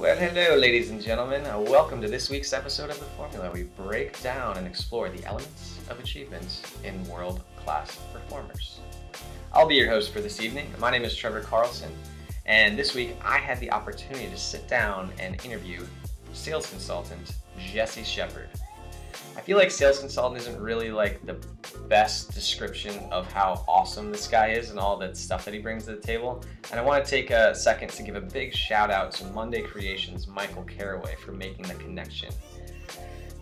Well, hello, ladies and gentlemen. Welcome to this week's episode of The Formula. We break down and explore the elements of achievements in world-class performers. I'll be your host for this evening. My name is Trevor Carlson, and this week I had the opportunity to sit down and interview sales consultant Jesse Sheppard. I feel like sales consultant isn't really like the best description of how awesome this guy is and all that stuff that he brings to the table. And I want to take a second to give a big shout out to Monday Creations Michael Caraway for making the connection.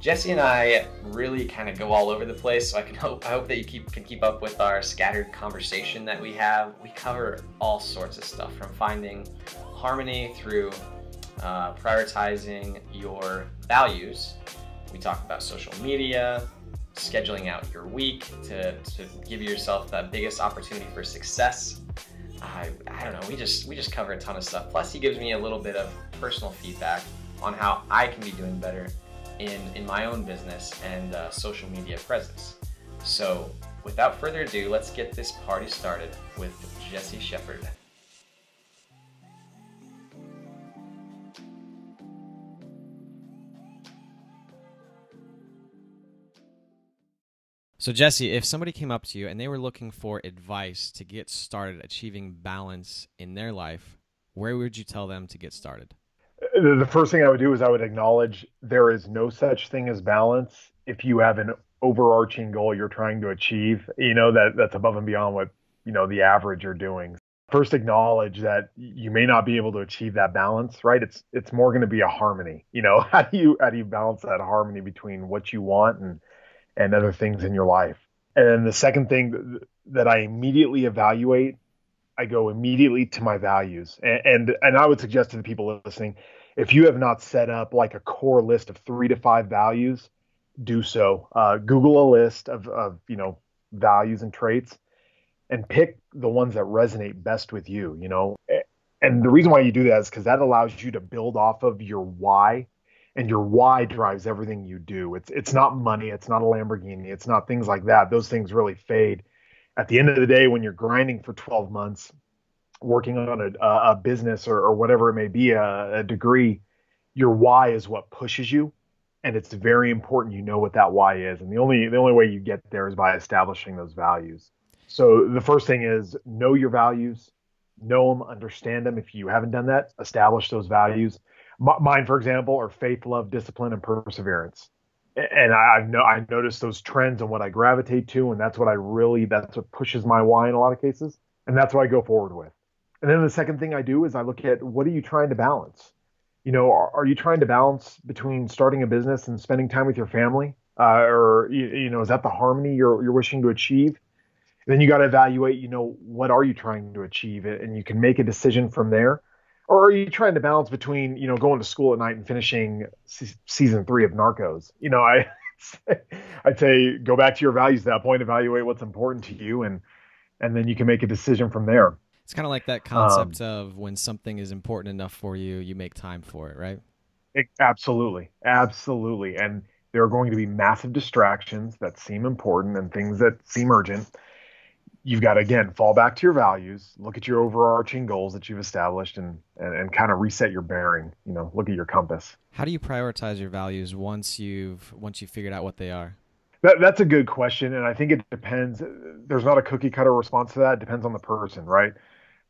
Jesse and I really kind of go all over the place, so I hope that you can keep up with our scattered conversation that we have. We cover all sorts of stuff, from finding harmony through prioritizing your values. We talk about social media, scheduling out your week to give yourself the biggest opportunity for success. I don't know, we just cover a ton of stuff. Plus he gives me a little bit of personal feedback on how I can be doing better in my own business and social media presence. So without further ado, let's get this party started with Jesse Sheppard. So Jesse, if somebody came up to you and they were looking for advice to get started achieving balance in their life, where would you tell them to get started? The first thing I would do is I would acknowledge there is no such thing as balance if you have an overarching goal you're trying to achieve, that's above and beyond what, the average are doing. First, acknowledge that you may not be able to achieve that balance, right? It's more going to be a harmony. How do you balance that harmony between what you want and other things in your life? And then the second thing that I immediately evaluate, I go immediately to my values. And I would suggest to the people listening, if you have not set up like a core list of 3 to 5 values, do so. Google a list of values and traits and pick the ones that resonate best with you, And the reason why you do that is because that allows you to build off of your why. And your why drives everything you do. It's not money. It's not a Lamborghini. It's not things like that. Those things really fade. At the end of the day, when you're grinding for 12 months, working on a business or whatever it may be, a degree, your why is what pushes you. And it's very important you know what that why is. And the only way you get there is by establishing those values. So the first thing is know your values, know them, understand them. If you haven't done that, establish those values. Mine, for example, are faith, love, discipline, and perseverance. And I noticed those trends and what I gravitate to, and that's what pushes my why in a lot of cases. And that's what I go forward with. And then the second thing I do is I look at, what are you trying to balance? Are you trying to balance between starting a business and spending time with your family? Or is that the harmony you're wishing to achieve? And then you got to evaluate, what are you trying to achieve? And you can make a decision from there. Or are you trying to balance between, going to school at night and finishing season 3 of Narcos? I'd say go back to your values at that point, evaluate what's important to you, and then you can make a decision from there. It's kind of like that concept of when something is important enough for you, you make time for it, right? Absolutely. Absolutely. And there are going to be massive distractions that seem important and things that seem urgent. You've got to, again, fall back to your values, look at your overarching goals that you've established and kind of reset your bearing, look at your compass. How do you prioritize your values once you've figured out what they are? That's a good question. And I think it depends. There's not a cookie cutter response to that. It depends on the person, right?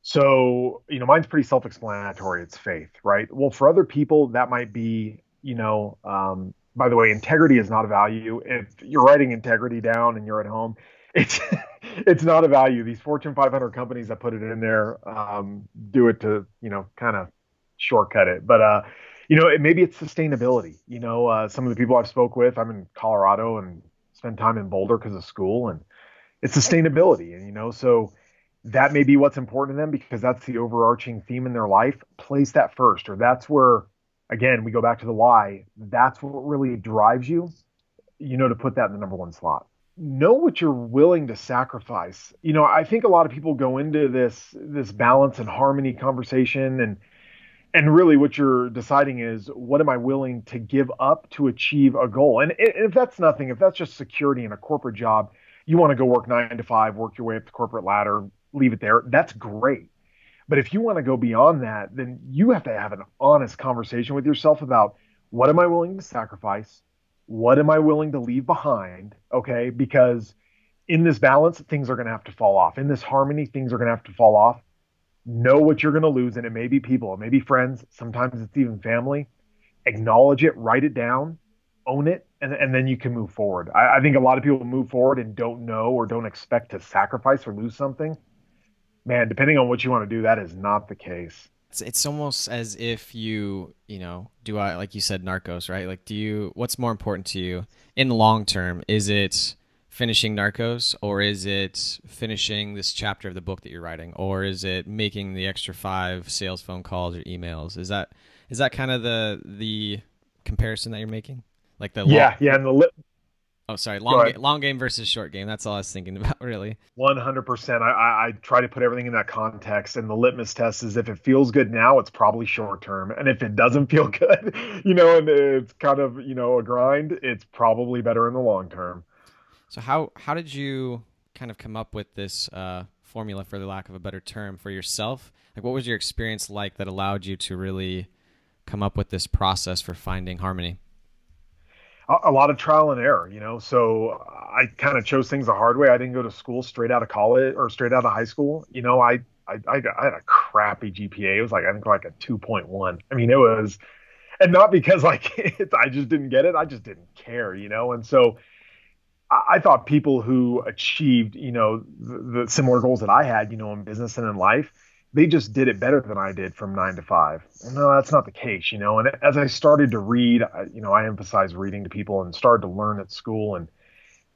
So, mine's pretty self-explanatory. It's faith, right? Well, for other people, that might be, by the way, integrity is not a value. If you're writing integrity down and you're at home, it's not a value. These Fortune 500 companies that put it in there do it to, kind of shortcut it. But, maybe it's sustainability. Some of the people I've spoke with, I'm in Colorado and spend time in Boulder because of school, and it's sustainability. And, so that may be what's important to them because that's the overarching theme in their life. Place that first, or that's where, again, we go back to the why. That's what really drives you, to put that in the number 1 slot. Know what you're willing to sacrifice. I think a lot of people go into this balance and harmony conversation, and really what you're deciding is, what am I willing to give up to achieve a goal? And if that's nothing, if that's just security in a corporate job, you want to go work 9 to 5, work your way up the corporate ladder, leave it there. That's great. But if you want to go beyond that, then you have to have an honest conversation with yourself about what am I willing to sacrifice? What am I willing to leave behind? Okay. Because in this balance, things are going to have to fall off. In this harmony, things are going to have to fall off. Know what you're going to lose. And it may be people, it may be friends. Sometimes it's even family. Acknowledge it, write it down, own it, and then you can move forward. I think a lot of people move forward and don't know or don't expect to sacrifice or lose something. Man, depending on what you want to do, that is not the case. It's almost as if do I, like you said, Narcos, right? Like, what's more important to you in the long term? Is it finishing Narcos, or is it finishing this chapter of the book that you're writing, or is it making the extra 5 sales phone calls or emails? Is that kind of the comparison that you're making? Like yeah, and oh, sorry, long game versus short game. That's all I was thinking about, really. 100%. I try to put everything in that context, and the litmus test is if it feels good now, it's probably short term, and if it doesn't feel good, and it's kind of a grind, it's probably better in the long term. So how did you kind of come up with this formula, for the lack of a better term, for yourself? Like, what was your experience like that allowed you to really come up with this process for finding harmony? A lot of trial and error, So I kind of chose things the hard way. I didn't go to school straight out of college or straight out of high school. I had a crappy GPA. It was I think like a 2.1. I mean, it was, and not because I just didn't get it. I just didn't care, And so I thought people who achieved, the similar goals that I had, in business and in life, they just did it better than I did from 9 to 5. And no, that's not the case, And as I started to read, I emphasized reading to people and started to learn at school and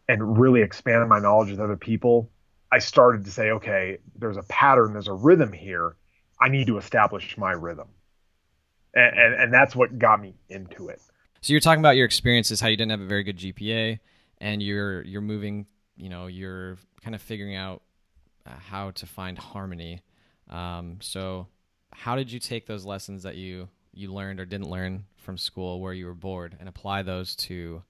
really expand my knowledge with other people. I started to say, okay, there's a pattern, there's a rhythm here. I need to establish my rhythm. And that's what got me into it. So you're talking about your experiences, how you didn't have a very good GPA, and you're moving, you're kind of figuring out how to find harmony. So how did you take those lessons that you learned or didn't learn from school where you were bored and apply those to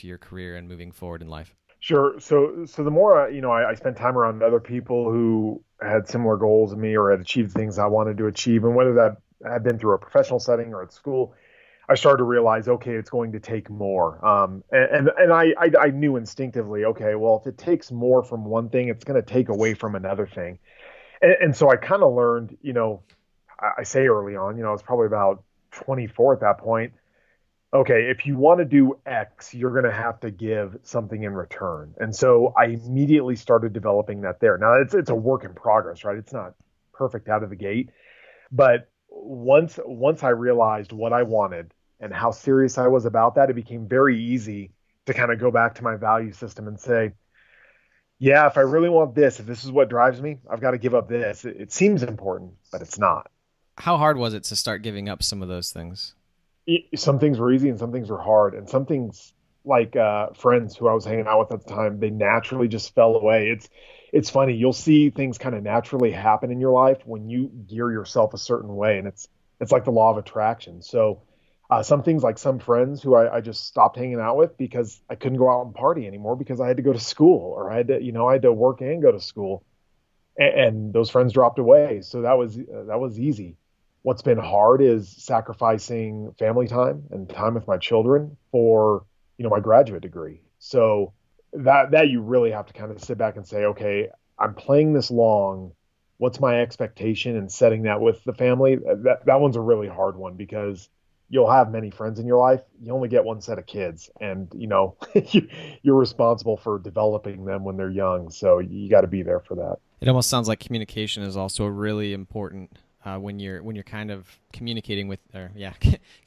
your career and moving forward in life? Sure. So the more, I spent time around other people who had similar goals as me or had achieved things I wanted to achieve, and whether that had been through a professional setting or at school, I started to realize, okay, it's going to take more. And I knew instinctively, okay, well, if it takes more from one thing, it's going to take away from another thing. And so I kind of learned, I say early on, I was probably about 24 at that point. Okay, if you want to do X, you're going to have to give something in return. And so I immediately started developing that there. Now it's a work in progress, right? It's not perfect out of the gate, but once I realized what I wanted and how serious I was about that, it became very easy to kind of go back to my value system and say, yeah, if I really want this, if this is what drives me, I've got to give up this. It seems important, but it's not. How hard was it to start giving up some of those things? Some things were easy and some things were hard. And some things, like friends who I was hanging out with at the time, they naturally just fell away. It's funny. You'll see things kind of naturally happen in your life when you gear yourself a certain way. And it's like the law of attraction. So some things, like some friends who I just stopped hanging out with because I couldn't go out and party anymore because I had to go to school, or I had to work and go to school, and those friends dropped away. So that was easy. What's been hard is sacrificing family time and time with my children for, my graduate degree. So that you really have to kind of sit back and say, okay, I'm playing this long. What's my expectation, and setting that with the family? That one's a really hard one because you'll have many friends in your life. You only get one set of kids, and you're responsible for developing them when they're young. So you got to be there for that. It almost sounds like communication is also really important when you're kind of communicating with,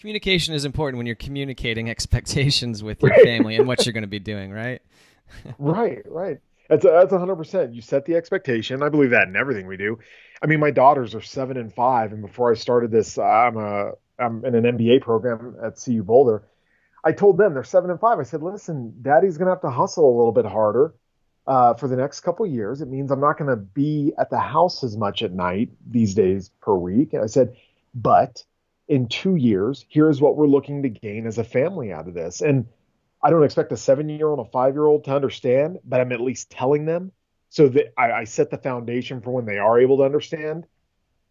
communication is important when you're communicating expectations with your family and what you're going to be doing, right? Right. That's 100%. You set the expectation. I believe that in everything we do. I mean, my daughters are 7 and 5, and before I started this, I'm in an MBA program at CU Boulder. I told them, they're 7 and 5. I said, listen, Daddy's going to have to hustle a little bit harder for the next couple of years. It means I'm not going to be at the house as much at night these days per week. And I said, but in 2 years, here's what we're looking to gain as a family out of this. And I don't expect a 7-year-old, a 5-year-old to understand, but I'm at least telling them so that I set the foundation for when they are able to understand.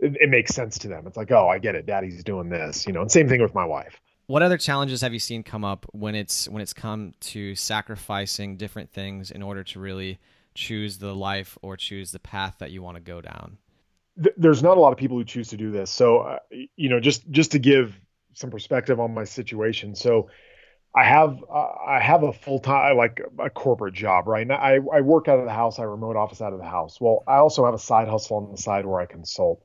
it makes sense to them. It's like, oh, I get it. Daddy's doing this, and same thing with my wife. What other challenges have you seen come up when it's come to sacrificing different things in order to really choose the life or choose the path that you want to go down? There's not a lot of people who choose to do this. So, just to give some perspective on my situation. So I have a full time, like a corporate job, right? Now I work out of the house. I remote office out of the house. Well, I also have a side hustle on the side where I consult.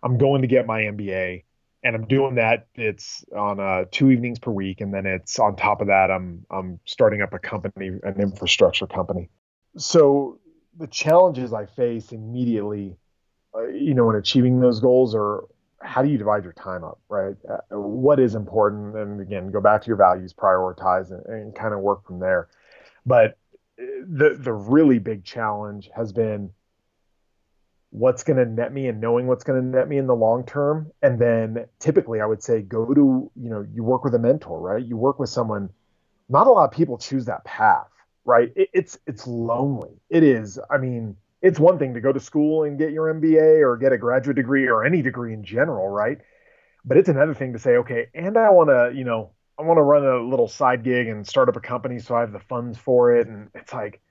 I'm going to get my MBA, and I'm doing that. It's on 2 evenings per week, and then it's on top of that, I'm starting up a company, an infrastructure company. So the challenges I face immediately, in achieving those goals are, how do you divide your time up, right? What is important? And again, go back to your values, prioritize, and kind of work from there. But the really big challenge has been what's going to net me and knowing what's going to net me in the long term. And then typically I would say go to, you work with a mentor, right? You work with someone. Not a lot of people choose that path, right? It's lonely. It is. I mean, it's one thing to go to school and get your MBA or get a graduate degree or any degree in general, right? But it's another thing to say, okay, and I want to, I want to run a little side gig and start up a company so I have the funds for it. And it's like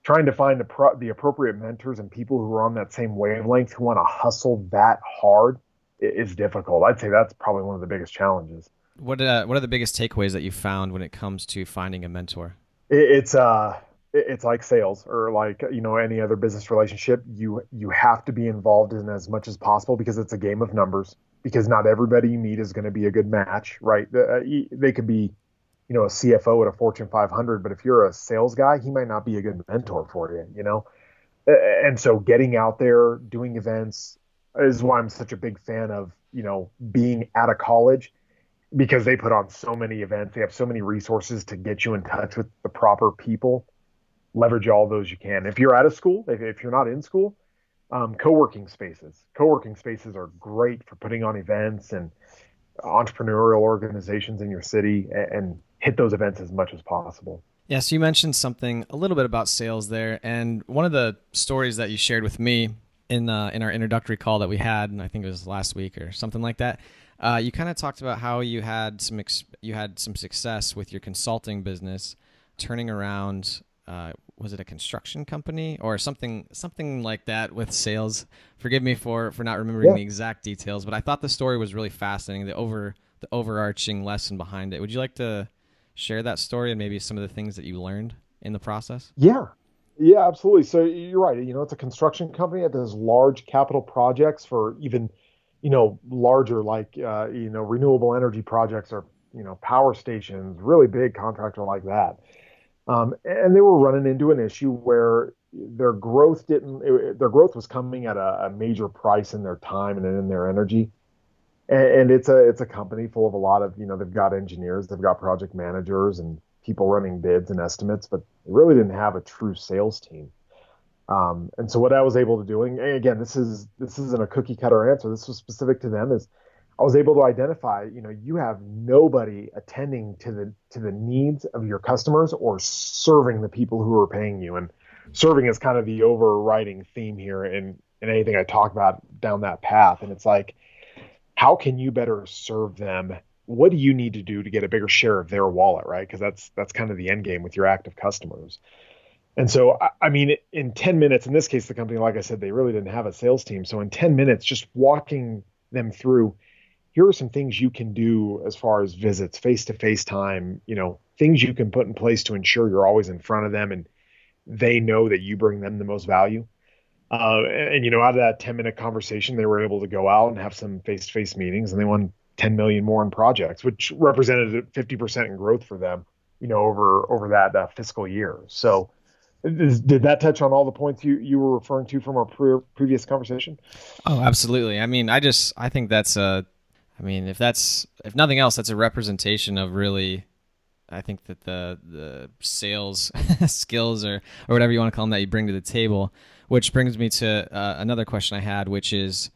trying to find the appropriate mentors and people who are on that same wavelength who want to hustle that hard is difficult. I'd say that's probably one of the biggest challenges. What are the biggest takeaways that you found when it comes to finding a mentor? It's like sales or like, any other business relationship. You have to be involved in as much as possible because it's a game of numbers, because not everybody you meet is going to be a good match, right? They could be, a CFO at a Fortune 500, but if you're a sales guy, he might not be a good mentor for you, And so getting out there, doing events is why I'm such a big fan of, being at a college, because they put on so many events. They have so many resources to get you in touch with the proper people. Leverage all those you can. If you're out of school, if you're not in school, co-working spaces. Co-working spaces are great for putting on events and entrepreneurial organizations in your city, and hit those events as much as possible. Yeah, so you mentioned something a little bit about sales there, and one of the stories that you shared with me in our introductory call that we had, and I think it was last week or something like that, you kind of talked about how you had some success with your consulting business, turning around. Was it a construction company or something like that with sales? Forgive me for not remembering the exact details, but I thought the story was really fascinating. The overarching lesson behind it. Would you like to share that story and maybe some of the things that you learned in the process? Yeah, absolutely. So you're right. It's a construction company that does large capital projects for even, larger, like, renewable energy projects or, power stations, really big contractor like that. And they were running into an issue where their growth was coming at a major price in their time and in their energy. And it's a company full of a lot of, they've got engineers, they've got project managers and people running bids and estimates, but they really didn't have a true sales team. And so what I was able to do, and again, this isn't a cookie cutter answer. This was specific to them, is I was able to identify, you have nobody attending to the needs of your customers or serving the people who are paying you. And serving is kind of the overriding theme here in anything I talk about down that path. And it's like, how can you better serve them? What do you need to do to get a bigger share of their wallet, right? Because that's kind of the end game with your active customers. And so, I mean, in 10 minutes, in this case, the company, like I said, they really didn't have a sales team. So in 10 minutes, just walking them through, here are some things you can do as far as visits, face-to-face time, things you can put in place to ensure you're always in front of them and they know that you bring them the most value. And out of that 10-minute conversation, they were able to go out and have some face-to-face meetings, and they won 10 million more in projects, which represented 50% in growth for them, over that fiscal year. So did that touch on all the points you were referring to from our previous conversation? Oh, absolutely. I mean, I think that's if nothing else, that's a representation of really, I think that the sales skills or whatever you want to call them that you bring to the table, which brings me to another question I had, which is,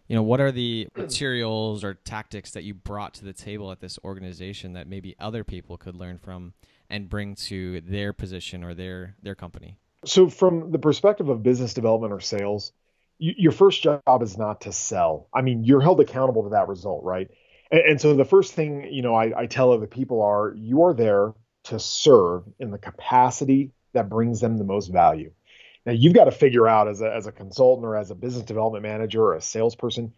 what are the materials or tactics that you brought to the table at this organization that maybe other people could learn from and bring to their position or their company? So from the perspective of business development or sales, your first job is not to sell. I mean, you're held accountable to that result, right? And so the first thing, I tell other people are you are there to serve in the capacity that brings them the most value. Now you've got to figure out as a consultant or as a business development manager or a salesperson,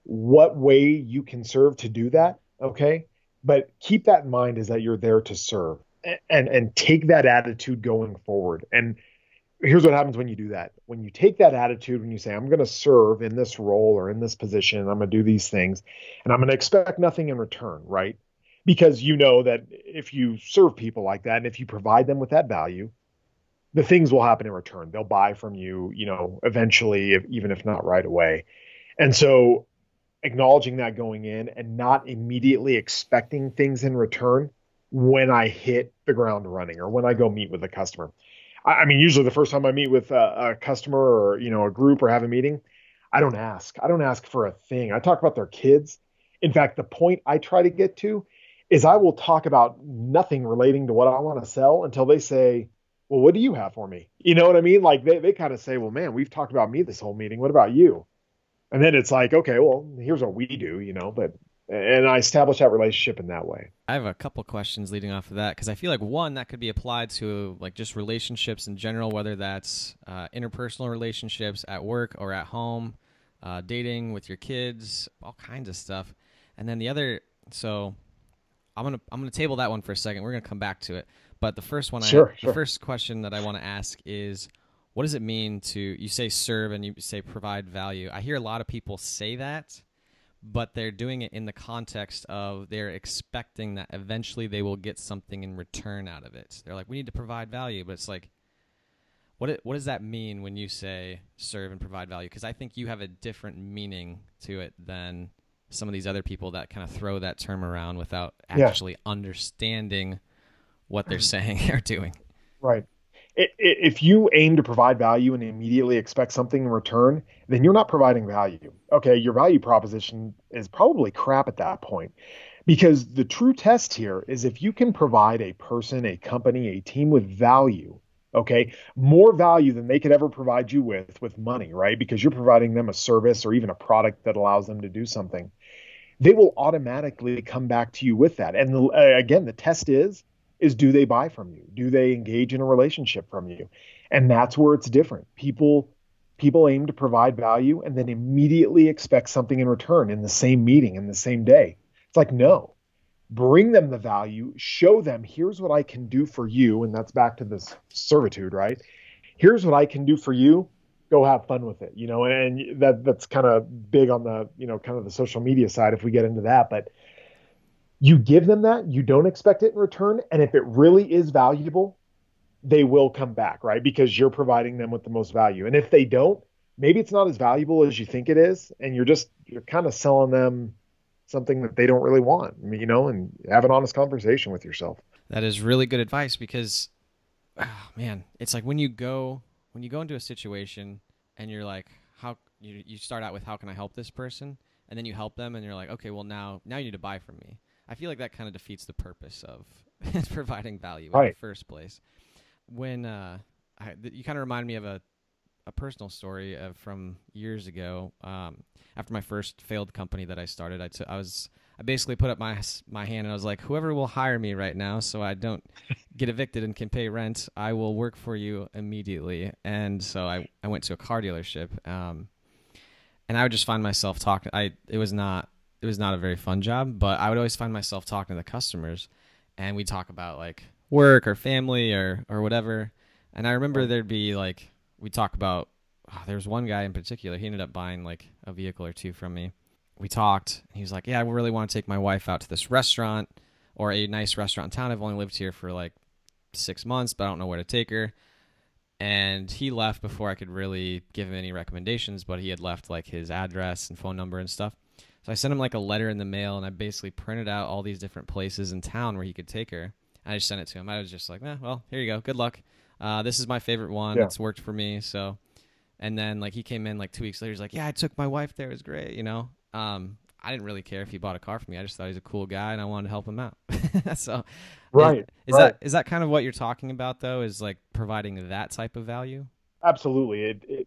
what way you can serve to do that. Okay. But keep that in mind is that you're there to serve and take that attitude going forward. And here's what happens when you do that. When you take that attitude, when you say, I'm going to serve in this role or in this position, I'm going to do these things, and I'm going to expect nothing in return, right? Because you know that if you serve people like that, and if you provide them with that value, the things will happen in return. They'll buy from you, eventually, even if not right away. And so acknowledging that going in and not immediately expecting things in return when I hit the ground running or when I go meet with a customer. I mean, usually the first time I meet with a customer or, a group or have a meeting, I don't ask. I don't ask for a thing. I talk about their kids. In fact, the point I try to get to is I will talk about nothing relating to what I want to sell until they say, well, what do you have for me? You know what I mean? Like they kind of say, well, man, we've talked about me this whole meeting. What about you? And then it's like, okay, well, here's what we do, and I establish that relationship in that way. I have a couple questions leading off of that because I feel like one that could be applied to like just relationships in general, whether that's interpersonal relationships at work or at home, dating with your kids, all kinds of stuff. And then the other, so I'm gonna table that one for a second. We're gonna come back to it. But the first one, Sure. The first question that I want to ask is, what does it mean to, you say serve and you say provide value? I hear a lot of people say that, but they're doing it in the context of they're expecting that eventually they will get something in return out of it. They're like, we need to provide value, but it's like, what does that mean when you say serve and provide value? Because I think you have a different meaning to it than some of these other people that kind of throw that term around without actually understanding what they're saying or doing. Right. If you aim to provide value and immediately expect something in return, then you're not providing value. Okay, your value proposition is probably crap at that point. Because the true test here is if you can provide a person, a company, a team with value, okay, more value than they could ever provide you with money, right? Because you're providing them a service or even a product that allows them to do something. They will automatically come back to you with that. And again, the test is do they buy from you? Do they engage in a relationship from you? And that's where it's different. People aim to provide value and then immediately expect something in return in the same meeting, in the same day. It's like, no, bring them the value, show them, here's what I can do for you. And that's back to this servitude, right? Here's what I can do for you. Go have fun with it, and that's kind of big on the, kind of the social media side if we get into that. But you give them that, you don't expect it in return. And if it really is valuable, they will come back, right? Because you're providing them with the most value. And if they don't, maybe it's not as valuable as you think it is. And you're kind of selling them something that they don't really want, and have an honest conversation with yourself. That is really good advice because, oh, man, it's like when you go into a situation and you're like, you start out with, how can I help this person? And then you help them and you're like, okay, well now you need to buy from me. I feel like that kind of defeats the purpose of providing value in the first place. When you kind of remind me of a personal story from years ago. After my first failed company that I started, I basically put up my hand and I was like, whoever will hire me right now so I don't get evicted and can pay rent, I will work for you immediately. And so I went to a car dealership, and I would just find myself talking. It was not a very fun job, but I would always find myself talking to the customers, and we'd talk about like work or family or whatever. And I remember we'd talk about, there was one guy in particular, he ended up buying like a vehicle or two from me. We talked, and he was like, yeah, I really want to take my wife out to this restaurant or a nice restaurant in town. I've only lived here for like 6 months, but I don't know where to take her. And he left before I could really give him any recommendations, but he had left like his address and phone number and stuff. So I sent him like a letter in the mail, and I basically printed out all these different places in town where he could take her. And I just sent it to him. I was just like, well, here you go. Good luck. This is my favorite one. It's worked for me. So, and then like he came in like 2 weeks later. He's like, yeah, I took my wife there. It was great. I didn't really care if he bought a car for me. I just thought he's a cool guy, and I wanted to help him out. So, is that kind of what you're talking about though? Is like providing that type of value? Absolutely.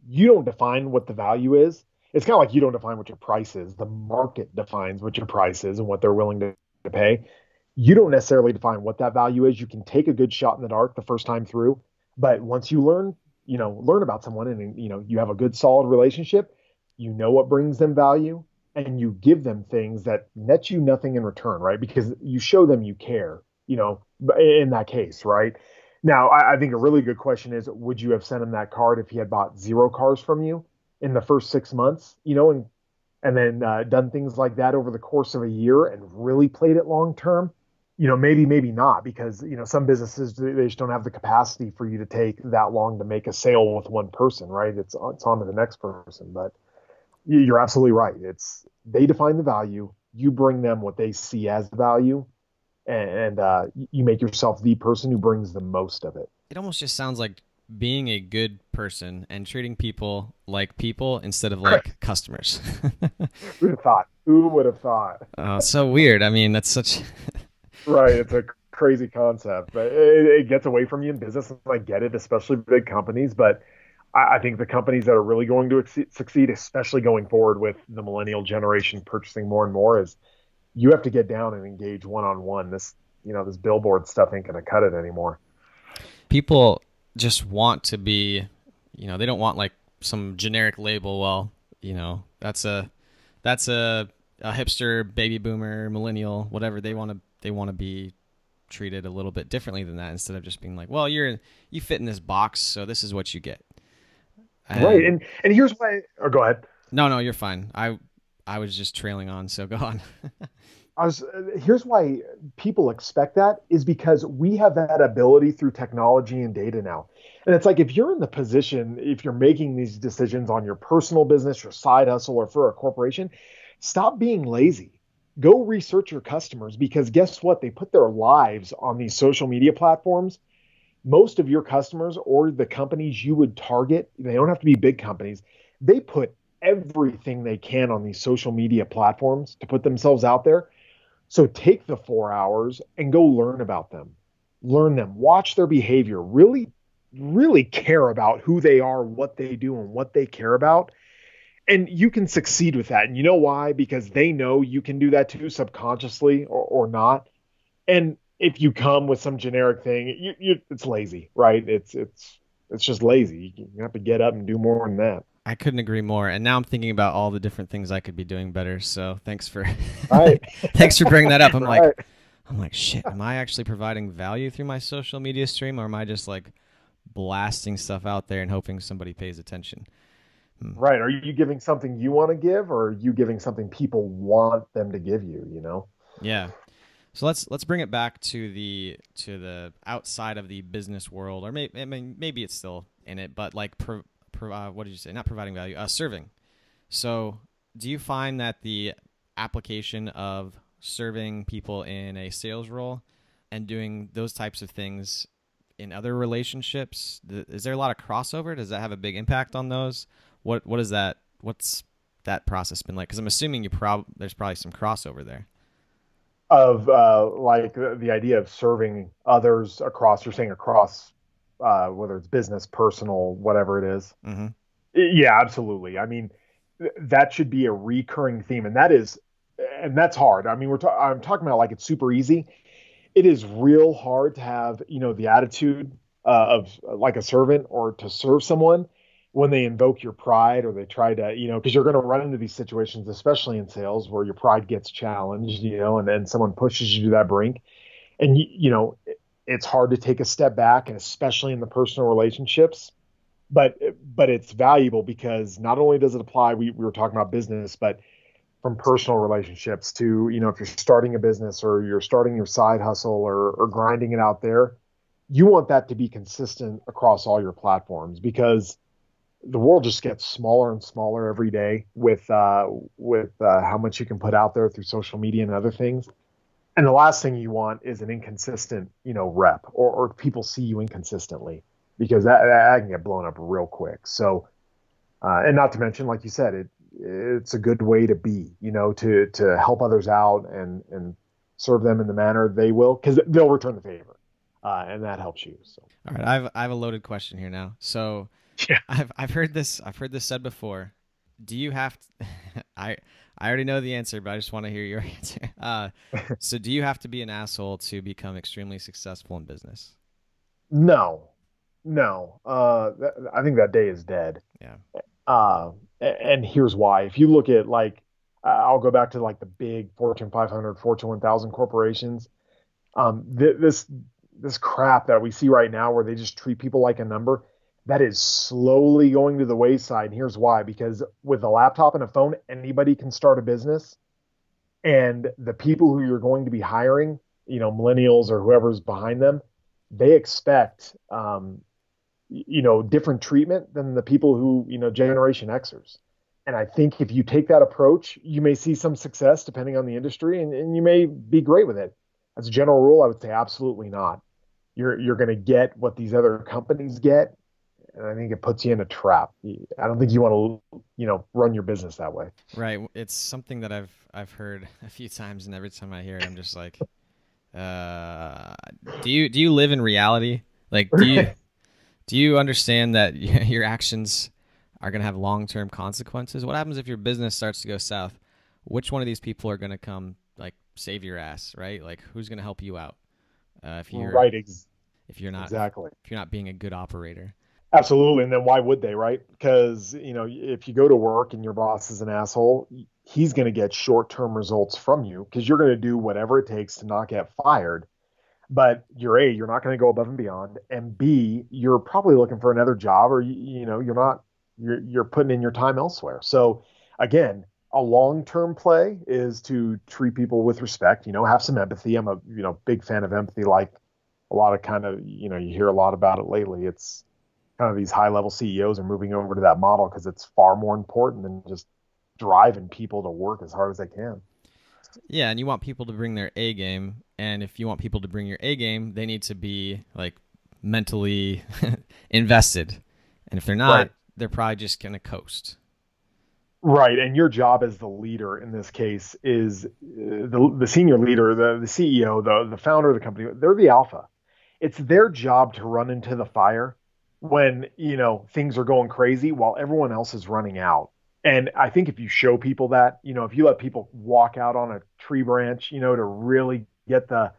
you don't define what the value is. It's kind of like you don't define what your price is. The market defines what your price is and what they're willing to pay. You don't necessarily define what that value is. You can take a good shot in the dark the first time through, but once you learn about someone and you have a good solid relationship, you know what brings them value and you give them things that net you nothing in return, right? Because you show them you care, in that case, right? Now, I think a really good question is, would you have sent him that card if he had bought 0 cars from you in the first 6 months, and then done things like that over the course of a year and really played it long term? Maybe not, because some businesses, they just don't have the capacity for you to take that long to make a sale with one person, right? It's on to the next person. But you're absolutely right. They define the value, you bring them what they see as value, and you make yourself the person who brings the most of it. It almost just sounds like being a good person and treating people like people instead of like customers. Who would have thought? Who would have thought? Oh, it's so weird. I mean, that's such Right. It's a crazy concept, but it gets away from you in business. And I get it, especially big companies. But I think the companies that are really going to succeed, especially going forward with the millennial generation purchasing more and more, is you have to get down and engage one-on-one. This billboard stuff ain't going to cut it anymore. people just want to be, they don't want like some generic label. Well, that's a hipster, baby boomer, millennial, whatever. They want to be treated a little bit differently than that, instead of just being like, well, you fit in this box, so this is what you get. Right. And here's why. Or go ahead. No, you're fine. I was just trailing on, so go on. Here's why people expect that, is because we have that ability through technology and data now. And it's like, if you're in the position, if you're making these decisions on your personal business, your side hustle, or for a corporation, stop being lazy. Go research your customers, because guess what? They put their lives on these social media platforms. Most of your customers, or the companies you would target, they don't have to be big companies. They put everything they can on these social media platforms to put themselves out there. So take the 4 hours and go learn about them. Learn them, watch their behavior, really, really care about who they are, what they do, and what they care about. And you can succeed with that. And you know why? Because they know you can do that too, subconsciously or not. And if you come with some generic thing, it's lazy, right? It's just lazy. You have to get up and do more than that. I couldn't agree more. And now I'm thinking about all the different things I could be doing better. So thanks for thanks for bringing that up. I'm like, shit, am I actually providing value through my social media stream, or am I just like blasting stuff out there and hoping somebody pays attention? Right. Are you giving something you want to give, or are you giving something people want them to give you, Yeah. So let's bring it back to the outside of the business world, or maybe it's still in it, but like what did you say? Not providing value, serving. So do you find that the application of serving people in a sales role and doing those types of things in other relationships, is there a lot of crossover? Does that have a big impact on those? What is that? What's that process been like? Because I'm assuming there's probably some crossover there. Of like the idea of serving others across, you're saying across, whether it's business, personal, whatever it is. Mm-hmm. Yeah, absolutely. I mean, that should be a recurring theme, and that's hard. I mean, I'm talking about like it's super easy. It is real hard to have, the attitude of like a servant, or to serve someone when they invoke your pride, or they try to, because you're going to run into these situations, especially in sales, where your pride gets challenged, and then someone pushes you to that brink. And, it's hard to take a step back, and especially in the personal relationships. But it's valuable, because not only does it apply, we were talking about business, but from personal relationships to, if you're starting a business, or you're starting your side hustle, or grinding it out there, you want that to be consistent across all your platforms, because the world just gets smaller and smaller every day with how much you can put out there through social media and other things. And the last thing you want is an inconsistent, rep, or people see you inconsistently, because that can get blown up real quick. So, and not to mention, like you said, it's a good way to be, to help others out and serve them in the manner they will, because they'll return the favor, and that helps you. So, all right, I have a loaded question here now. So, Yeah. I've heard this said before. Do you have to, I already know the answer, but I just want to hear your answer. So do you have to be an asshole to become extremely successful in business? No, no. I think that day is dead. Yeah. And here's why. If you look at like, I'll go back to like the big Fortune 500, Fortune 1000 corporations. This crap that we see right now, where they just treat people like a number, that is slowly going to the wayside. And here's why: because with a laptop and a phone, anybody can start a business, and the people who you're going to be hiring, millennials or whoever's behind them, they expect different treatment than the people who, Generation Xers. And I think if you take that approach, you may see some success depending on the industry, and you may be great with it. As a general rule, I would say absolutely not. You're going to get what these other companies get, and I think it puts you in a trap. I don't think you want to, run your business that way. Right. It's something that I've heard a few times, and every time I hear it, I'm just like, do you live in reality? Like, do you understand that your actions are going to have long-term consequences? What happens if your business starts to go south? Which one of these people are going to come like save your ass, right? Like, who's going to help you out if you're Right. if you're not Exactly. if you're not being a good operator? Absolutely. And then why would they, right? Because, if you go to work and your boss is an asshole, he's going to get short-term results from you because you're going to do whatever it takes to not get fired. But you're not going to go above and beyond. And B, you're probably looking for another job, or, you're putting in your time elsewhere. So again, a long-term play is to treat people with respect, have some empathy. I'm a, big fan of empathy, like a lot of kind of, you hear a lot about it lately. It's kind of these high level CEOs are moving over to that model because it's far more important than just driving people to work as hard as they can. Yeah, and you want people to bring their A game, and if you want people to bring your A game, they need to be like mentally invested. And if they're not, Right. they're probably just going to coast. Right. And your job as the leader in this case is the senior leader, the CEO, the founder of the company. They're the alpha. It's their job to run into the fire when, things are going crazy while everyone else is running out. And I think if you show people that, if you let people walk out on a tree branch, to really get the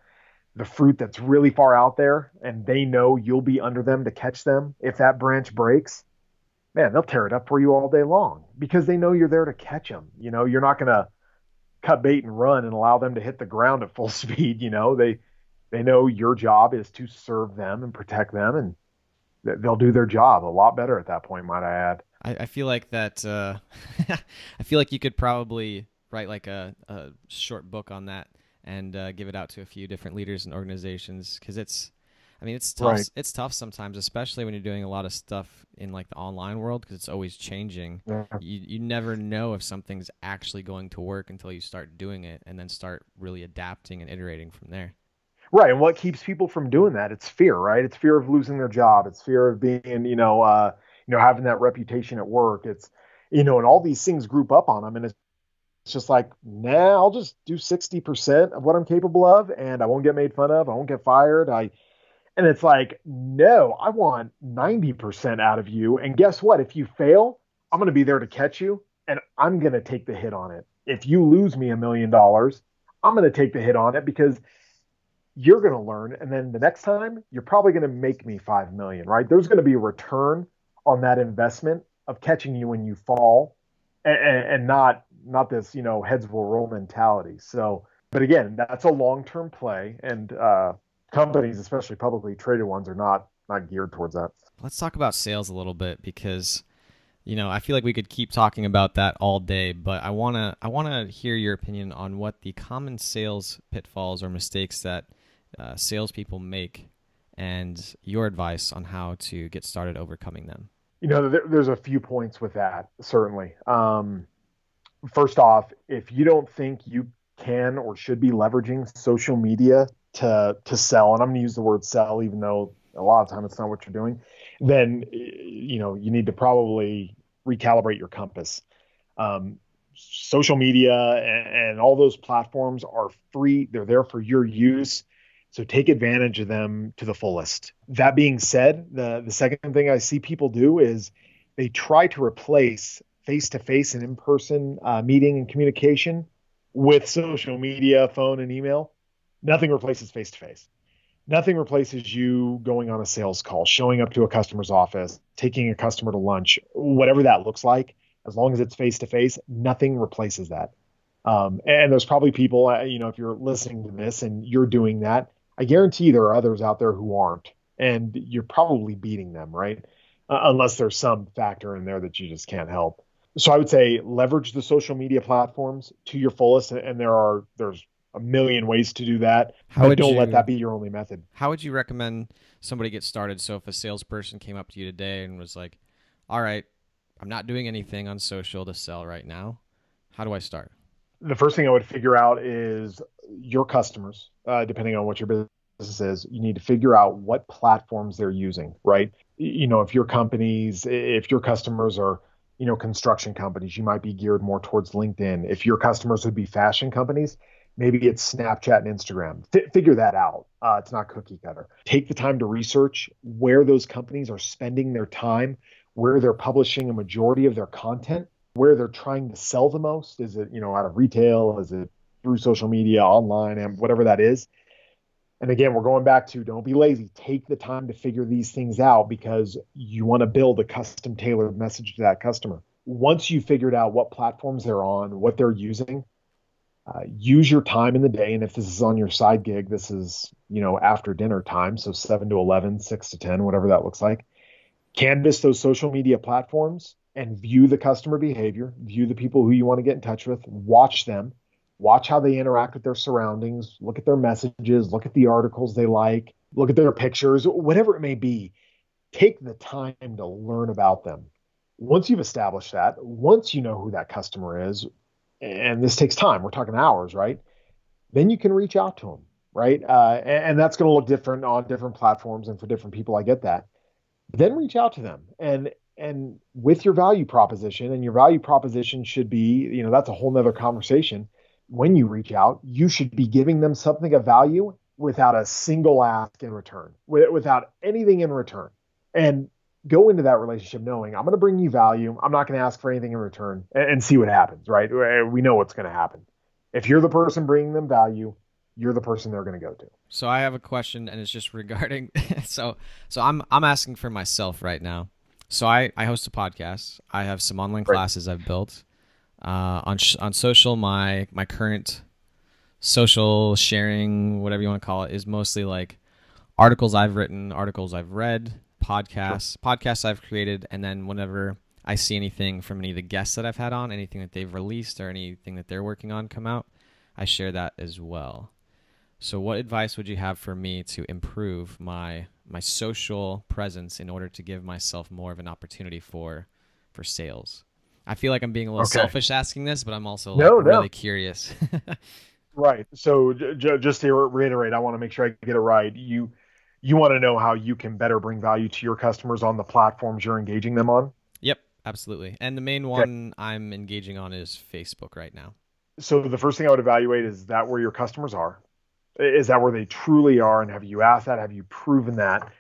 fruit that's really far out there, and they know you'll be under them to catch them. If that branch breaks, man, they'll tear it up for you all day long because they know you're there to catch them. You're not going to cut bait and run and allow them to hit the ground at full speed. They know your job is to serve them and protect them, and they'll do their job a lot better at that point, might I add. I feel like that. I feel like you could probably write like a short book on that and give it out to a few different leaders and organizations because it's tough. Right. It's tough sometimes, especially when you're doing a lot of stuff in like the online world because it's always changing. Yeah. You never know if something's actually going to work until you start doing it and then start really adapting and iterating from there. Right. And what keeps people from doing that? It's fear, right? It's fear of losing their job. It's fear of being, having that reputation at work. It's, and all these things group up on them. And it's just like, nah, I'll just do 60% of what I'm capable of and I won't get made fun of. I won't get fired. And it's like, no, I want 90% out of you. And guess what? If you fail, I'm going to be there to catch you and I'm going to take the hit on it. If you lose me $1 million, I'm going to take the hit on it because you're going to learn. And then the next time you're probably going to make me 5 million, right? There's going to be a return on that investment of catching you when you fall and not this, heads will roll mentality. So, but again, that's a long-term play and, companies, especially publicly traded ones, are not geared towards that. Let's talk about sales a little bit because, I feel like we could keep talking about that all day, but I wanna hear your opinion on what the common sales pitfalls or mistakes that salespeople make, and your advice on how to get started overcoming them. There's a few points with that, certainly. First off, if you don't think you can or should be leveraging social media to sell, and I'm going to use the word sell, even though a lot of time it's not what you're doing, then, you need to probably recalibrate your compass. Social media and all those platforms are free. They're there for your use. So take advantage of them to the fullest. That being said, the second thing I see people do is they try to replace face-to-face and in-person meeting and communication with social media, phone, and email. Nothing replaces face-to-face. Nothing replaces you going on a sales call, showing up to a customer's office, taking a customer to lunch, whatever that looks like. As long as it's face-to-face, nothing replaces that. And there's probably people, if you're listening to this and you're doing that, I guarantee there are others out there who aren't, and you're probably beating them, right? Unless there's some factor in there that you just can't help. So I would say leverage the social media platforms to your fullest, and there's a million ways to do that. But don't let that be your only method. How would you recommend somebody get started? So if a salesperson came up to you today and was like, all right, I'm not doing anything on social to sell right now, how do I start? The first thing I would figure out is your customers, depending on what your business is. You need to figure out what platforms they're using, right? If your customers are, construction companies, you might be geared more towards LinkedIn. If your customers would be fashion companies, maybe it's Snapchat and Instagram. Figure that out. It's not cookie cutter. Take the time to research where those companies are spending their time, where they're publishing a majority of their content, where they're trying to sell the most. Is it, out of retail? Is it through social media, online, and whatever that is? And again, we're going back to don't be lazy. Take the time to figure these things out because you want to build a custom tailored message to that customer. Once you've figured out what platforms they're on, what they're using, use your time in the day. And if this is on your side gig, this is, after dinner time. So 7 to 11, 6 to 10, whatever that looks like. Canvas those social media platforms and view the customer behavior, view the people who you want to get in touch with, watch them, watch how they interact with their surroundings, look at their messages, look at the articles they like, look at their pictures, whatever it may be. Take the time to learn about them. Once you've established that, once you know who that customer is, and this takes time, we're talking hours, right? Then you can reach out to them, right? And that's going to look different on different platforms and for different people. I get that. Then reach out to them and with your value proposition, and your value proposition should be, that's a whole nother conversation. When you reach out, you should be giving them something of value without a single ask in return, without anything in return. And go into that relationship knowing I'm going to bring you value. I'm not going to ask for anything in return and see what happens, right? We know what's going to happen. If you're the person bringing them value, you're the person they're going to go to. So I have a question, and it's just regarding so I'm asking for myself right now. So I host a podcast. I have some online classes I've built on social. My current social sharing, whatever you want to call it, is mostly like articles I've written, articles I've read, podcasts I've created, and then whenever I see anything from any of the guests that I've had on, anything that they've released or anything that they're working on come out, I share that as well. So what advice would you have for me to improve my social presence in order to give myself more of an opportunity for sales? I feel like I'm being a little selfish asking this, but I'm also really curious. Right. So just to reiterate, I want to make sure I get it right. You want to know how you can better bring value to your customers on the platforms you're engaging them on? Yep, absolutely. And the main one I'm engaging on is Facebook right now. So the first thing I would evaluate is that where your customers are? Is that where they truly are? And have you asked that? Have you proven that?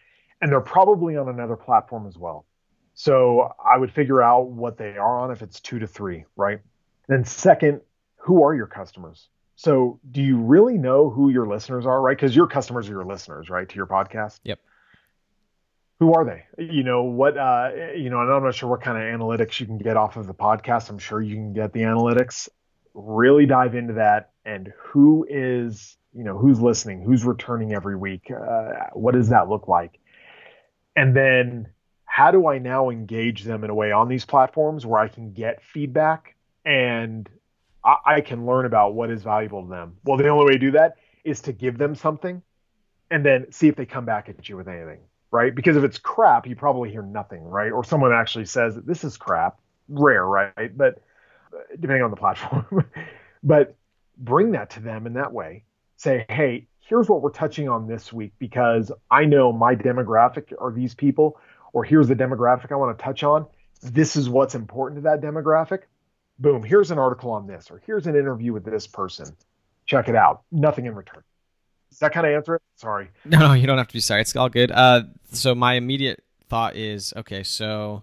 And they're probably on another platform as well. So I would figure out what they are on if it's 2 to 3, right? Then second, who are your customers? So do you really know who your listeners are, right? Because your customers are your listeners, right, to your podcast? Yep. Who are they? And I'm not sure what kind of analytics you can get off of the podcast. I'm sure you can get the analytics. Really dive into that and who is, who's listening, who's returning every week. What does that look like? And then how do I now engage them in a way on these platforms where I can get feedback and I can learn about what is valuable to them? Well, the only way to do that is to give them something and then see if they come back at you with anything, right? Because if it's crap, you probably hear nothing, right? Or someone actually says, this is crap. Rare, right? But depending on the platform. But bring that to them in that way. Say, hey, here's what we're touching on this week because I know my demographic are these people, or here's the demographic I want to touch on. This is what's important to that demographic. Boom, here's an article on this, or here's an interview with this person. Check it out. Nothing in return. Does that kind of answer it? Sorry. No, you don't have to be sorry. It's all good. So my immediate thought is, okay, so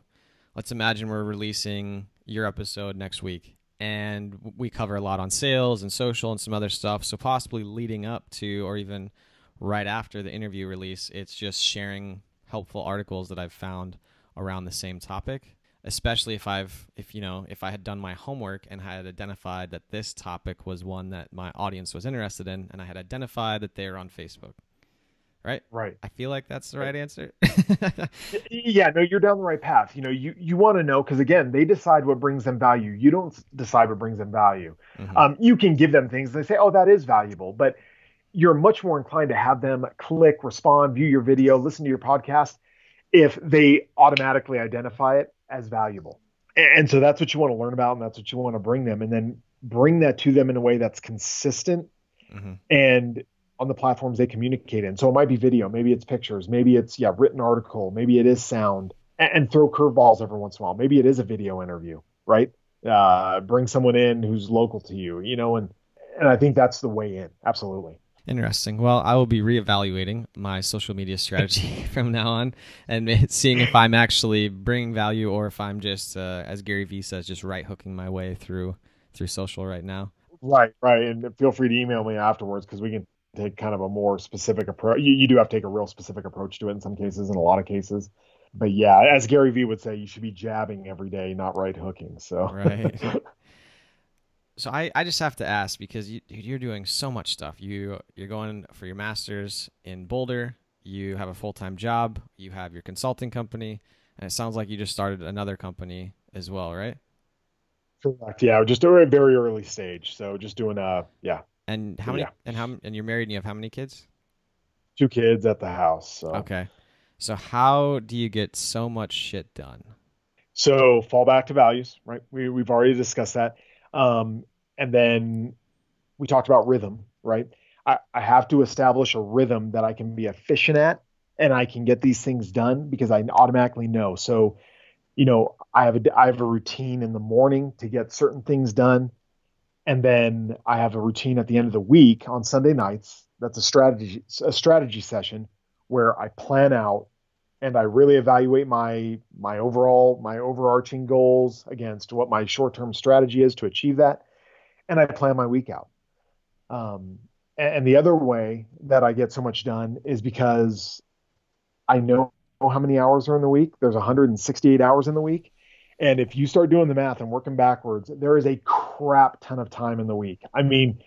let's imagine we're releasing your episode next week, and we cover a lot on sales and social and some other stuff. So possibly leading up to, or even right after the interview release, it's just sharing helpful articles that I've found around the same topic. Especially if if I had done my homework and had identified that this topic was one that my audience was interested in, and I had identified that they were on Facebook, right? Right. I feel like that's the right answer. Yeah, no, you're down the right path. You want to know because again, they decide what brings them value. You don't decide what brings them value. Mm-hmm. You can give them things and they say, "Oh, that is valuable," but you're much more inclined to have them click, respond, view your video, listen to your podcast if they automatically identify it as valuable. And so that's what you want to learn about, and that's what you want to bring them, and then bring that to them in a way that's consistent Mm-hmm. and on the platforms they communicate in. So it might be video, maybe it's pictures, maybe it's written article, maybe it is sound, and throw curveballs every once in a while. Maybe it is a video interview, right? Bring someone in who's local to you, and I think that's the way in. Absolutely. Interesting. Well, I will be reevaluating my social media strategy from now on and seeing if I'm actually bringing value or if I'm just, as Gary Vee says, just right hooking my way through social right now. Right, right. And feel free to email me afterwards because we can take kind of a more specific approach. You do have to take a real specific approach to it in some cases, in a lot of cases. But yeah, as Gary Vee would say, you should be jabbing every day, not right hooking. So Right. So I just have to ask because you're doing so much stuff. You're going for your master's in Boulder. You have a full-time job. You have your consulting company, and it sounds like you just started another company as well, right? correct. Yeah, just a very early stage. So just doing yeah. And how But many yeah, and you're married and you have how many kids? 2 kids at the house. So Okay. So how do you get so much shit done? fall back to values, right? We've already discussed that. And then we talked about rhythm, right? I have to establish a rhythm that I can be efficient at and I can get these things done because I automatically know. So, I have a routine in the morning to get certain things done. And then I have a routine at the end of the week on Sunday nights. That's a strategy session where I plan out and I really evaluate my overarching goals against what my short-term strategy is to achieve that, and I plan my week out. And the other way that I get so much done is because I know how many hours are in the week. There's 168 hours in the week. And if you start doing the math and working backwards, there is a crap ton of time in the week. I mean,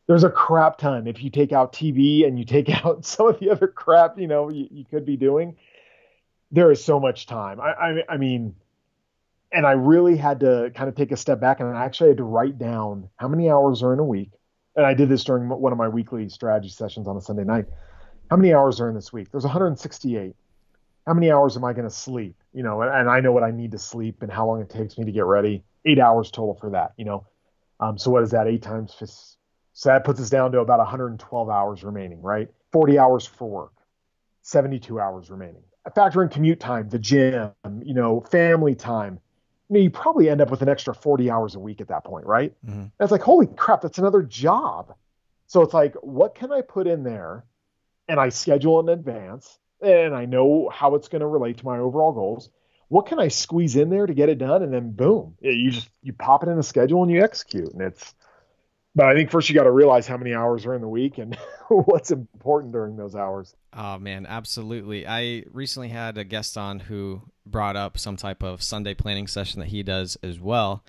there's a crap ton. If you take out TV and you take out some of the other crap, you could be doing, there is so much time. I mean, and I really had to kind of take a step back and I actually had to write down how many hours are in a week. And I did this during one of my weekly strategy sessions on a Sunday night. How many hours are in this week? There's 168. How many hours am I going to sleep? And I know what I need to sleep and how long it takes me to get ready. 8 hours total for that. So what is that? 8 times. So that puts us down to about 112 hours remaining, right? 40 hours for work, 72 hours remaining. I factor in commute time, the gym, family time. You probably end up with an extra 40 hours a week at that point, right? Mm-hmm. And it's like, holy crap, that's another job. So it's like, what can I put in there? And I schedule in advance and I know how it's going to relate to my overall goals. What can I squeeze in there to get it done? And then boom, you pop it in a schedule and you execute. But I think first you got to realize how many hours are in the week and what's important during those hours. Oh man, absolutely. I recently had a guest on who brought up some type of Sunday planning session that he does as well.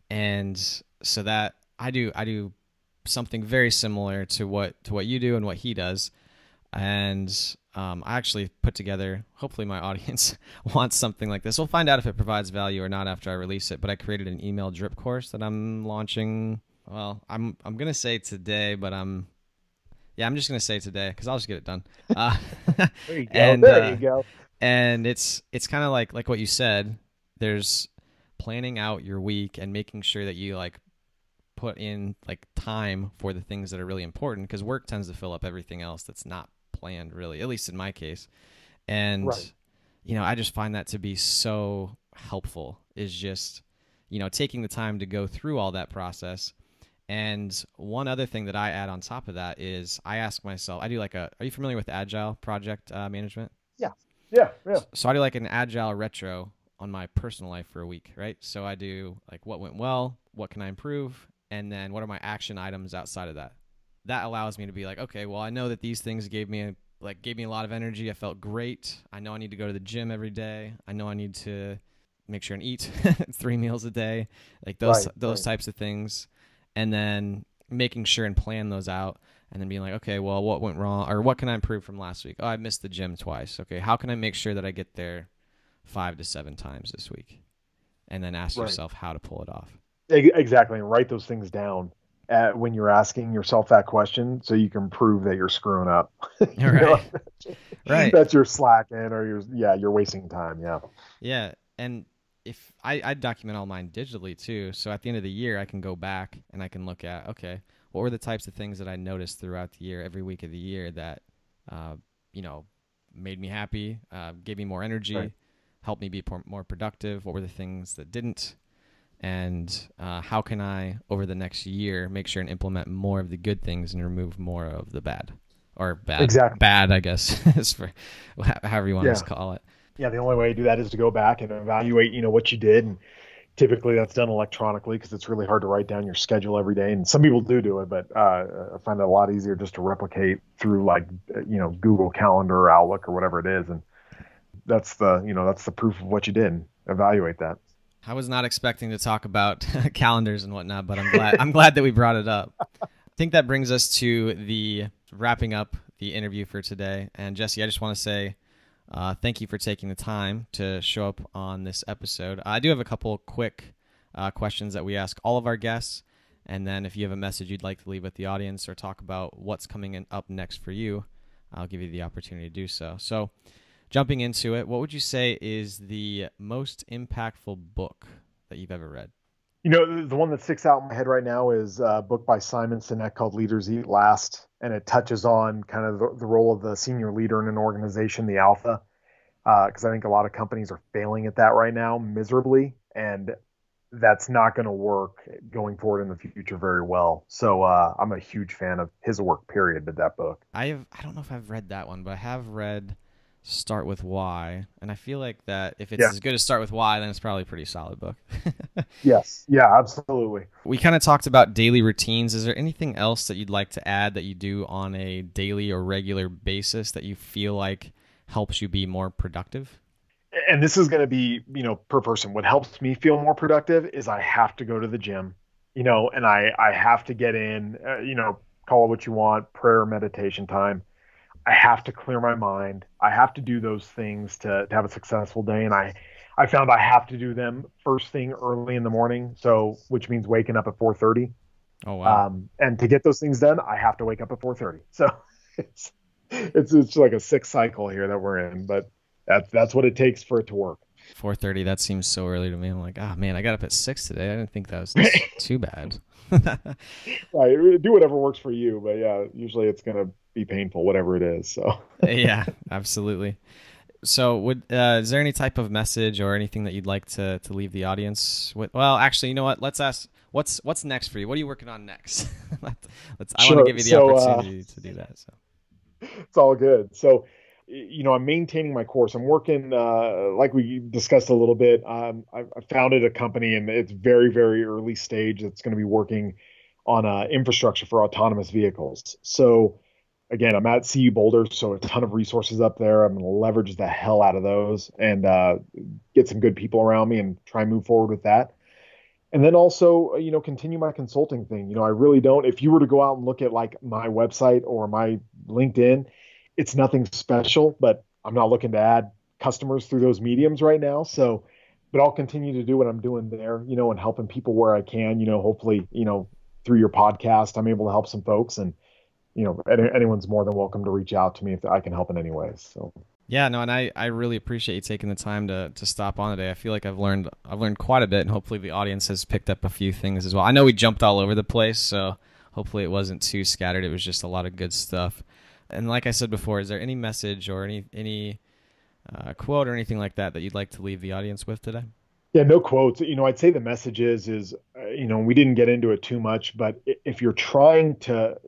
And so that I do something very similar to what you do and what he does. And I actually put together, hopefully my audience wants something like this. We'll find out if it provides value or not after I release it, but I created an email drip course that I'm launching. Well, I'm going to say today, but I'm just going to say today because I'll just get it done. There you go. And, there you go. And it's kind of like what you said. There's planning out your week and making sure that you put in time for the things that are really important because work tends to fill up everything else that's not planned really, at least in my case. And Right. I just find that to be so helpful is just taking the time to go through all that process And one other thing that I add on top of that is I ask myself, I do like are you familiar with Agile project management? Yeah. Yeah. Yeah. So I do like an Agile retro on my personal life for a week, right? So I do like what went well, what can I improve, and then what are my action items outside of that. That allows me to be like, okay, well, I know that these things gave me a lot of energy. I felt great. I know I need to go to the gym every day. I know I need to make sure and eat 3 meals a day, like those types of things. And then making sure and plan those out, and then being like, okay, well, what went wrong, or what can I improve from last week? Oh, I missed the gym twice. Okay, how can I make sure that I get there 5 to 7 times this week? And then ask yourself how to pull it off. Exactly, and write those things down when you're asking yourself that question, so you can prove that you're screwing up. Right. Right. That you're slacking, or you're wasting time. Yeah. Yeah, and if I document all mine digitally too, so at the end of the year I can go back and I can look at, okay, what were the types of things that I noticed throughout the year, every week of the year that made me happy, gave me more energy, helped me be more productive. What were the things that didn't? And how can I, over the next year, make sure and implement more of the good things and remove more of the bad? Or bad. Exactly. Bad, I guess, is for however you want to call it. Yeah, the only way to do that is to go back and evaluate, what you did. And typically that's done electronically because it's really hard to write down your schedule every day. And some people do it, but I find it a lot easier just to replicate through Google Calendar or Outlook or whatever it is. And that's the proof of what you did. Evaluate that. I was not expecting to talk about calendars and whatnot, but I'm glad that we brought it up. I think that brings us to the wrapping up the interview for today. And Jesse, I just want to say, thank you for taking the time to show up on this episode. I do have a couple quick questions that we ask all of our guests, and then if you have a message you'd like to leave with the audience or talk about what's coming up next for you, I'll give you the opportunity to do so. So jumping into it, what would you say is the most impactful book that you've ever read? The one that sticks out in my head right now is a book by Simon Sinek called Leaders Eat Last, and it touches on kind of the role of the senior leader in an organization, the alpha, because I think a lot of companies are failing at that right now miserably, and that's not going to work going forward in the future very well. So I'm a huge fan of his work, period, with that book. I don't know if I've read that one, but I have read Start With Why, and I feel like that if it's as good as Start With Why, then it's probably a pretty solid book. Yes. Yeah, absolutely. We kind of talked about daily routines. Is there anything else that you'd like to add that you do on a daily or regular basis that you feel like helps you be more productive? And this is going to be, per person. What helps me feel more productive is I have to go to the gym, and I have to get in, call it what you want, prayer, meditation time. I have to clear my mind. I have to do those things to have a successful day. And I found I have to do them first thing early in the morning. So, which means waking up at 4:30. Oh, wow. And to get those things done, I have to wake up at 4:30. So it's like a 6 cycle here that we're in, but that's what it takes for it to work. 4:30, that seems so early to me. I'm like, man, I got up at 6 today. I didn't think that was too bad. Right. Do whatever works for you. But yeah, usually it's going to be painful, whatever it is. So yeah, absolutely. So is there any type of message or anything that you'd like to leave the audience with? Well, actually, you know what? Let's ask what's next for you? What are you working on next? I want to give you the opportunity to do that. So it's all good. So, I'm maintaining my course. I'm working, like we discussed a little bit. I founded a company, and it's very, very early stage. It's going to be working on infrastructure for autonomous vehicles. So, again, I'm at CU Boulder, so a ton of resources up there. I'm going to leverage the hell out of those and get some good people around me and try and move forward with that. And then also, continue my consulting thing. I really don't. If you were to go out and look at like my website or my LinkedIn, it's nothing special, but I'm not looking to add customers through those mediums right now. So, but I'll continue to do what I'm doing there, and helping people where I can, hopefully, through your podcast, I'm able to help some folks, and, anyone's more than welcome to reach out to me if I can help in any way. So. Yeah, no, and I really appreciate you taking the time to stop on today. I feel like I've learned quite a bit, and hopefully the audience has picked up a few things as well. I know we jumped all over the place, so hopefully it wasn't too scattered. It was just a lot of good stuff. And like I said before, is there any message or any quote or anything like that you'd like to leave the audience with today? Yeah, no quotes. I'd say the message is, we didn't get into it too much, but if you're trying to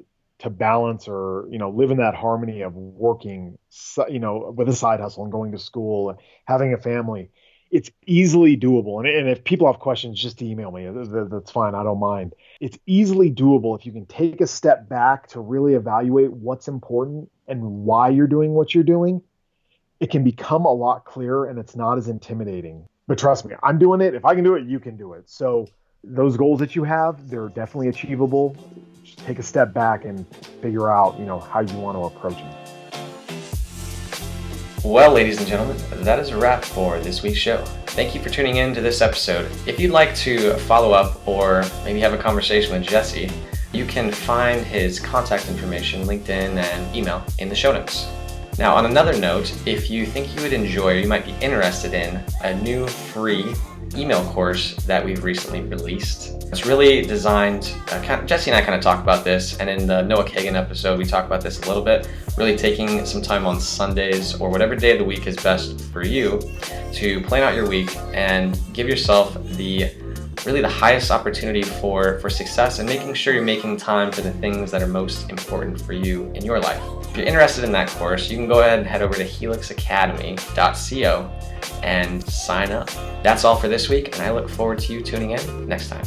balance or, live in that harmony of working, with a side hustle and going to school, having a family, it's easily doable. And if people have questions, just email me. That's fine. I don't mind. It's easily doable if you can take a step back to really evaluate what's important and why you're doing what you're doing. It can become a lot clearer and it's not as intimidating. But trust me, I'm doing it. If I can do it, you can do it. So those goals that you have, they're definitely achievable. Just take a step back and figure out, how you want to approach them. Well, ladies and gentlemen, that is a wrap for this week's show. Thank you for tuning in to this episode. If you'd like to follow up or maybe have a conversation with Jesse, you can find his contact information, LinkedIn, and email in the show notes. Now, on another note, if you think you would enjoy or you might be interested in a new free email course that we've recently released, it's really designed, Jesse and I kind of talk about this, and in the Noah Kagan episode, we talk about this a little bit, really taking some time on Sundays or whatever day of the week is best for you to plan out your week and give yourself the highest opportunity for success and making sure you're making time for the things that are most important for you in your life. If you're interested in that course, you can go ahead and head over to helixacademy.co and sign up. That's all for this week, and I look forward to you tuning in next time.